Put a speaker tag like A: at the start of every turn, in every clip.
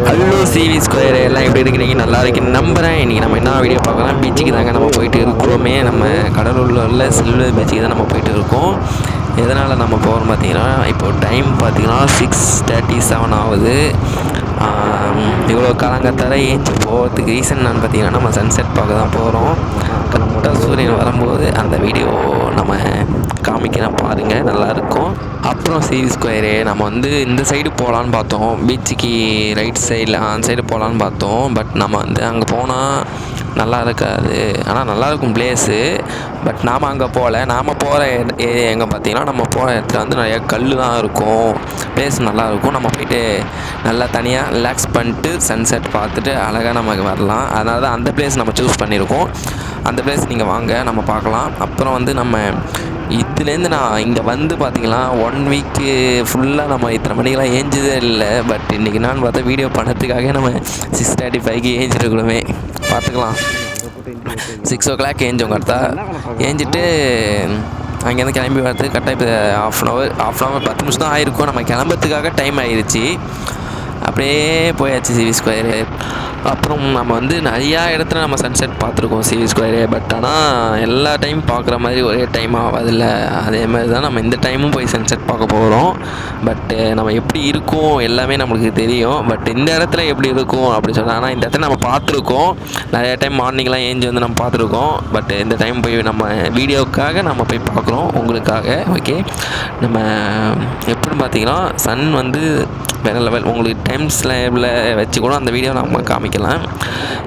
A: Hello CV square எல்லாம் எப்படி இருக்கிறீங்க? நல்லா இருக்குன்னு நம்புகிறேன். இன்றைக்கி நம்ம என்ன வீடியோ பார்க்கலாம், பீச்சுக்கு தாங்க நம்ம போயிட்டு இருக்கிறோமே. நம்ம கடலூரில் உள்ள சில்வர் பீச்சுக்கு தான் நம்ம போயிட்டு இருக்கோம். எதனால் நம்ம போகிறோம் பார்த்தீங்கன்னா, இப்போது டைம் பார்த்தீங்கன்னா 6:37 ஆகுது. இவ்வளோ காலங்கத்தால் ஏஞ்சி போகிறதுக்கு ரீசன் என்னன்னு பார்த்தீங்கன்னா, நம்ம சன்செட் பார்க்க தான் போகிறோம். கரெக்டாக சூரியன் வரும்போது அந்த வீடியோ நம்ம காமிக்கிறேன், பாருங்கள், நல்லாயிருக்கும். அப்புறம் சிவி ஸ்கொயரு நம்ம வந்து இந்த சைடு போகலான்னு பார்த்தோம், பீச்சுக்கு ரைட் சைடில் அந்த சைடு போகலான்னு பார்த்தோம். பட் நம்ம வந்து அங்கே போனால் நல்லா இருக்காது. ஆனால் நல்லாயிருக்கும் பிளேஸு. பட் நாம் அங்கே போகல. நாம் போகிற ஏரியா எங்கே பார்த்தீங்கன்னா, நம்ம போகிற இடத்துல வந்து நிறையா கல் தான் இருக்கும். பிளேஸ் நல்லாயிருக்கும். நம்ம போய்ட்டு நல்லா தனியாக ரிலாக்ஸ் பண்ணிட்டு சன்செட் பார்த்துட்டு அழகாக நமக்கு வரலாம். அதனால தான் அந்த பிளேஸ் நம்ம சூஸ் பண்ணியிருக்கோம். அந்த பிளேஸ் நீங்கள் வாங்க, நம்ம பார்க்கலாம். அப்புறம் வந்து நம்ம இதுலேருந்து நான் இங்கே வந்து பார்த்திங்கன்னா 1 வீக்கு ஃபுல்லாக நம்ம இத்தனை மணிக்கெலாம் ஏஞ்சதே இல்லை. பட் இன்றைக்கி நான் பார்த்தா வீடியோ பண்ணதுக்காக நம்ம 6:35க்கு ஏஞ்சிருக்கணுமே, பார்த்துக்கலாம். 6 o'clock ஏஞ்சோம். கரெக்டாக ஏஞ்சிட்டு அங்கேருந்து கிளம்பி வரதுக்கு கரெக்டாக இப்போ ஹாஃப் அன் ஹவர் 10 நிமிஷம் தான் ஆகிருக்கும். நம்ம கிளம்புறதுக்காக டைம் ஆகிடுச்சு. அப்படியே போயாச்சு சிவி ஸ்கொயரு. அப்புறம் நம்ம வந்து நிறையா இடத்துல நம்ம சன்செட் பார்த்துருக்கோம் சிவி ஸ்கொயரு. பட் ஆனால் எல்லா டைம் பார்க்குற மாதிரி ஒரே டைம் ஆகாதில்ல. அதே மாதிரி தான் நம்ம இந்த டைமும் போய் சன்செட் பார்க்க போகிறோம். பட்டு நம்ம எப்படி இருக்கும் எல்லாமே நம்மளுக்கு தெரியும். பட் இந்த இடத்துல எப்படி இருக்கும் அப்படி சொன்னால், ஆனால் இந்த இடத்துல நம்ம பார்த்துருக்கோம் நிறையா டைம். மார்னிங்லாம் ஏஞ்சி வந்து நம்ம பார்த்துருக்கோம். பட் இந்த டைம் போய் நம்ம வீடியோவுக்காக நம்ம போய் பார்க்குறோம், உங்களுக்காக. ஓகே, நம்ம எப்படின்னு பார்த்தீங்கன்னா, சன் வந்து வேறு லெவல். உங்களுக்கு டைம் ஸ்லேபில் வச்சு கூட அந்த வீடியோ நம்ம காமிக்கலாம்.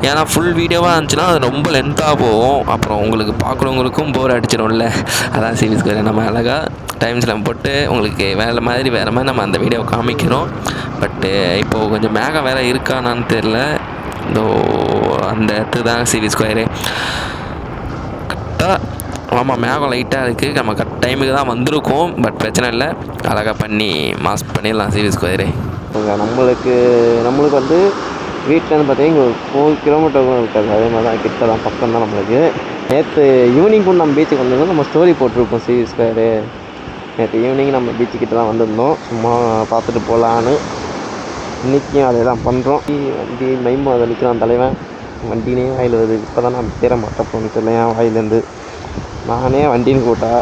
A: ஏன்னா ஃபுல் வீடியோவாக இருந்துச்சுன்னா அது ரொம்ப லென்த்தாக போகும். அப்புறம் உங்களுக்கு பார்க்குறவங்களுக்கும் போர் அடிச்சிடும்ல. அதான் சிவி ஸ்கொயர் நம்ம அழகாக டைம் ஸ்லேப் போட்டு உங்களுக்கு வேறு மாதிரி நம்ம அந்த வீடியோவை காமிக்கிறோம். பட்டு இப்போது கொஞ்சம் மேகம் வேறு இருக்கானான்னு தெரில. இதோ அந்த இடத்துக்கு தான் சிவி ஸ்கொயரு. கரெக்டாக ஆமாம், மேகம் லைட்டாக இருக்குது. நம்ம கரெக்ட் டைமுக்கு தான் வந்திருக்கோம். பட் பிரச்சனை இல்லை, அழகாக பண்ணி மாஸ் பண்ணிடலாம் சிவி ஸ்கொயரு.
B: நம்மளுக்கு வந்து வீட்டிலேருந்து பார்த்தீங்கன்னா இங்கே ஒரு 4 கிலோமீட்டர் கூட இருக்காது. அதே மாதிரி தான் கிட்ட தான், பக்கம் தான் நம்மளுக்கு. நேற்று ஈவினிங் கூட நம்ம பீச்சுக்கு வந்திருந்தோம். நம்ம ஸ்டோரி போட்டிருப்போம் சிவி ஸ்கொயரு. நேற்று ஈவினிங் நம்ம பீச்சுக்கிட்ட தான் வந்திருந்தோம், சும்மா பார்த்துட்டு போகலான்னு. இன்றைக்கும் அதே தான் பண்ணுறோம். வண்டி மைமா அதை நிற்கிறான் தலைவன். வண்டினே வாயில் வருது. இப்போ தான் நான் தேர மாட்டேன் போகணும் சொல்ல என் வாயிலேருந்து. நானே வண்டின்னு கூட்டா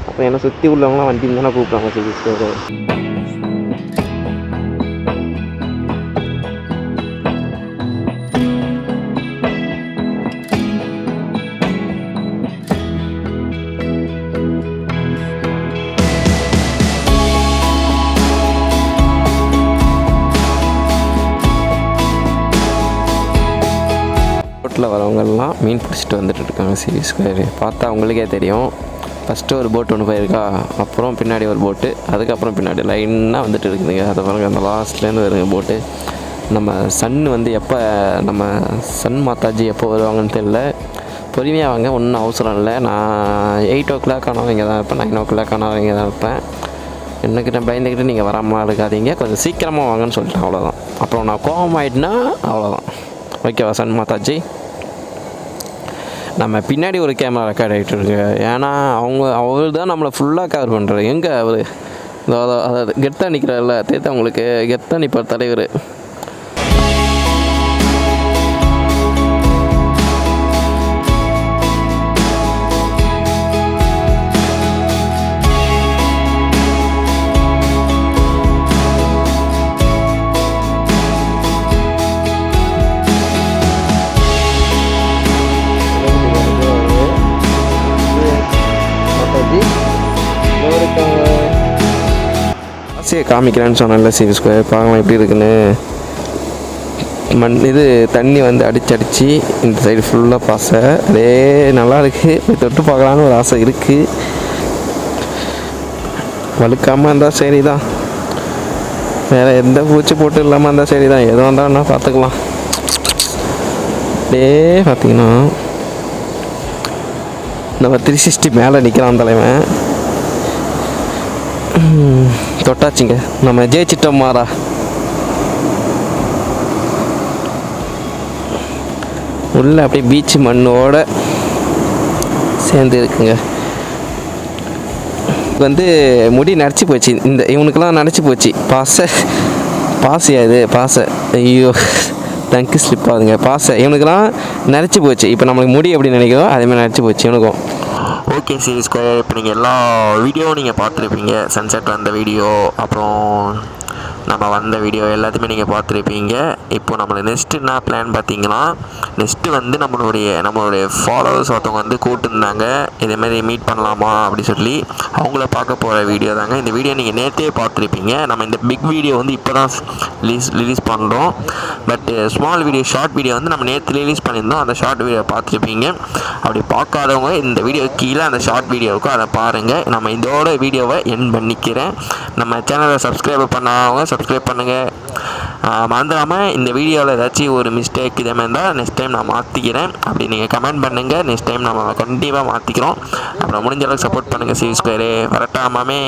B: அப்புறம் என்னை சுற்றி உள்ளவங்களாம் வண்டின்னு தானே கூப்பிட்றாங்க சிவி ஸ்கொயரு.
A: போட்டில் வரவங்கெல்லாம் மீன் பிடிச்சிட்டு வந்துட்டு இருக்காங்க சிவி ஸ்கொயரு. பார்த்தா அவங்களுக்கே தெரியும். ஃபஸ்ட்டு ஒரு போட் ஒன்று போயிருக்கா, அப்புறம் பின்னாடி ஒரு போட்டு, அதுக்கப்புறம் பின்னாடி லைனாக வந்துட்டு இருக்குதுங்க. அதை பாருங்கள், அந்த லாஸ்ட்லேருந்து வருங்க போட்டு. நம்ம சன் வந்து எப்போ நம்ம சன் மாதாஜி எப்போ வருவாங்கன்னு தெரியல. பொறுமையாக வாங்க, ஒன்றும் அவசரம் இல்லை. நான் 8 o'clock ஆனாலும் இங்கே தான் இருப்பேன், 9 o'clock ஆனாலும் இங்கே தான் இருப்பேன். என்னக்கிட்ட பயந்துக்கிட்டு நீங்கள் வராமல் இருக்காதீங்க, கொஞ்சம் சீக்கிரமாக வாங்கன்னு சொல்லிட்டேன், அவ்வளோதான். அப்புறம் நான் கோபம் ஆகிட்டுனா அவ்வளோதான். ஓகேவா சன் மாதாஜி? நம்ம பின்னாடி ஒரு கேமரா ரெக்கார்ட் ஆகிட்டு இருக்கு. ஏன்னா அவர் தான் நம்மளை ஃபுல்லாக கவர் பண்ணுறாரு. எங்கே அவர் அதாவது கெத்தாக நிற்கிறார்ல, தேர்த்த அவங்களுக்கு கெத்தாக நிற்பார் தலைவர். ஆசையை காமிக்கிறேன்னு சொன்னேன்ல சிவி ஸ்கொயர். பார்க்கலாம் எப்படி இருக்குன்னு. இது தண்ணி வந்து அடித்து இந்த சைடு ஃபுல்லாக பாசை அதே நல்லா இருக்குது. போய் தொட்டு பார்க்கலான்னு ஒரு ஆசை இருக்குது. வழுக்காமல் இருந்தால் சரி தான், வேறு எந்த பூச்சி போட்டு இல்லாமல் இருந்தால் சரி தான். எதுவும் இருந்தால்னா பார்த்துக்கலாம். அப்படியே பார்த்தீங்கன்னா நம்ம 360 மேலே நிற்கிறான் தலைவன். தொட்டாச்சுங்க, நம்ம ஜெயிச்சிட்டோம் மாறா. உள்ள அப்படியே பீச்சு மண்ணோட சேர்ந்து இருக்குங்க. வந்து முடி நரைச்சி போச்சு, இந்த இவனுக்கெல்லாம் நரைச்சி போச்சு. பாசையா இது பாசை, ஐயோ டங்கு ஸ்லிப் ஆகுதுங்க. பாசை இவனுக்கெல்லாம் நினச்சி போச்சு. இப்போ நம்மளுக்கு முடி எப்படி நினைக்கிறோம் அதேமாதிரி நினச்சி போச்சு இவனுக்கும். ஓகே சீரிஸ் ஸ்கொயர், இப்போ நீங்கள் எல்லா வீடியோவும் நீங்கள் பார்த்துருப்பீங்க. சன்செட் வந்த வீடியோ, அப்புறம் நம்ம வந்த வீடியோ எல்லாத்தையுமே நீங்கள் பார்த்துருப்பீங்க. இப்போ நம்மளுக்கு நெக்ஸ்ட்டு என்ன பிளான் பார்த்தீங்கன்னா, நெக்ஸ்ட்டு வந்து நம்மளுடைய ஃபாலோவர்ஸ் ஒருத்தவங்க வந்து கூப்பிட்டுருந்தாங்க, இதேமாதிரி மீட் பண்ணலாமா அப்படி சொல்லி. அவங்கள பார்க்க போகிற வீடியோ தாங்க இந்த வீடியோ. நீங்கள் நேற்றே பார்த்துருப்பீங்க. நம்ம இந்த பிக் வீடியோ வந்து இப்போ தான் ரிலீஸ் பண்ணுறோம். But small video, short video வந்து நம்ம நேற்று ரிலீஸ் பண்ணியிருந்தோம். அந்த ஷார்ட் வீடியோ பார்த்துருப்பீங்க. அப்படி பார்க்காதவங்க இந்த வீடியோ கீழே அந்த ஷார்ட் வீடியோ இருக்கும், அதை பாருங்கள். நம்ம இதோட வீடியோவை என் பண்ணிக்கிறேன். நம்ம சேனலை சப்ஸ்கிரைப் பண்ணாதவங்க சப்ஸ்கிரைப் பண்ணுங்கள். மறந்துடாமல் இந்த வீடியோவில் ஏதாச்சும் ஒரு மிஸ்டேக் இதே மாதிரி இருந்தால் நெக்ஸ்ட் டைம் நான் மாற்றிக்கிறேன். அப்படி நீங்கள் கமெண்ட் பண்ணுங்கள். நெக்ஸ்ட் டைம் நம்ம கண்டிப்பாக மாற்றிக்கிறோம். அப்புறம் முடிஞ்ச அளவுக்கு சப்போர்ட் பண்ணுங்கள். Series square வரட்டாமாமே.